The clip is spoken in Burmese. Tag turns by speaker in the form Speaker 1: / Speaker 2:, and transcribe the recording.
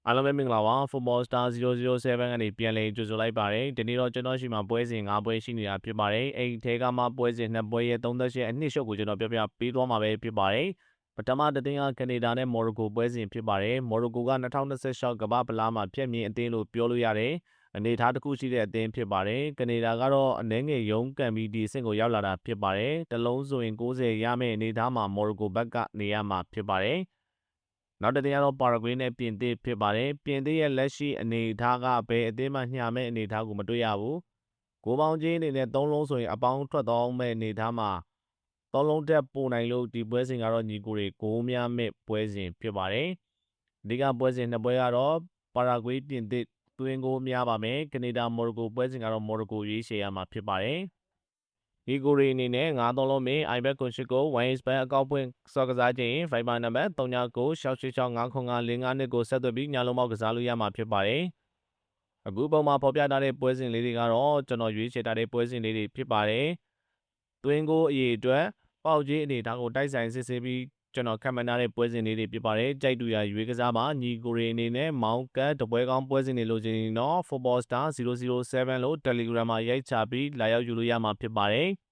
Speaker 1: အားလုံးပဲမင်္ဂလာပါ Football Star 007ကနေပြန်လည်ကြိုဆိုလိုက်ပါတယ်ဒီနေ့တော့ကျွန်တော်ရှိမှာပွဲစဉ်5ပွဲရှိနေတာဖြစ်ပါတယ်အဲ့ဒီထဲကမှပွဲစဉ်2ပွဲရဲ့38အနှစ်ရှုပ်ကိုကျွန်တော်ပြောပြပေးသွားမှာပဲဖြစ်ပါတယ်ပထမတစ်သင်းကကနေဒါနဲ့မော်ရိုကိုပွဲစဉ်ဖြစ်ပါတယ်မော်ရိုကိုက2026ကမ္ဘာဖလားမှာဖြည့်မြင်အသင်းလို့ပြောလို့ရတယ်အနေထားတစ်ခုရှိတဲ့အသင်းဖြစ်ပါတယ်ကနေဒါကတော့အနှဲငယ်ရုံးကန်ပြီးဒီအဆင့်ကိုရောက်လာတာဖြစ်ပါတယ်တလုံးဆိုရင်90ရမယ့်အနေထားမှာမော်ရိုကိုဘက်ကနေရမှာဖြစ်ပါတယ်နောက်တစ်သင်းကတော့ပါရာဂွေးနဲ့ပြင်သစ်ဖြစ်ပါတယ်ပြင်သစ်ရဲ့လက်ရှိအနေအထားကဘယ်အသင်းမှညှာမဲ့အနေအထားကိုမတွေ့ရဘူးကိုပေါင်းချင်းအနေနဲ့3လုံးဆိုရင်အပေါင်းထွက်သွားမဲ့အနေအထားမှာ3လုံးတက်ပို့နိုင်လို့ဒီပွဲစဉ်ကတော့ညီကိုတွေကိုများမဲ့ပွဲစဉ်ဖြစ်ပါတယ်အဓိကပွဲစဉ်2ပွဲကတော့ပါရာဂွေးပြင်သစ်သွင်းကိုများပါမယ်ကနေဒါမော်ရိုကိုပွဲစဉ်ကတော့မော်ရိုကိုရွေးချယ်ရမှာဖြစ်ပါတယ်ဒီကိုရီအနေနဲ့9-3လုံးမင်း iBet ကိုရှိကို 1xbet အကောင့်ဖွင့်စော်ကစားခြင်း Viber နံပါတ်3996869505ကိုဆက်သွယ်ပြီးညလုံးပေါက်ကစားလို့ရမှာဖြစ်ပါတယ်။အခုပုံမှာဖော်ပြထားတဲ့ပွဲစဉ်လေးတွေကတော့ကျွန်တော်ရွေးချယ်ထားတဲ့ပွဲစဉ်လေးတွေဖြစ်ပါတယ်။သွင်းကိုအရေးအတွက်ပေါက်ကြီးအနေထားကိုတိုက်ဆိုင်စစ်ဆေးပြီးကျွန်တော်ခံမှန်းထားတဲ့ပွဲစဉ်လေးတွေဖြစ်ပါတယ်။ကြိုက်တူရရွေးကစားမှာညီကိုရီအနေနဲ့မောင်းကတ်တပွဲကောင်းပွဲစဉ်တွေလိုချင်ရင်တော့ Football Star 007လို့ Telegram မှာရိုက်ချပြီးလာရောက်ယူလို့ရမှာဖြစ်ပါတယ်။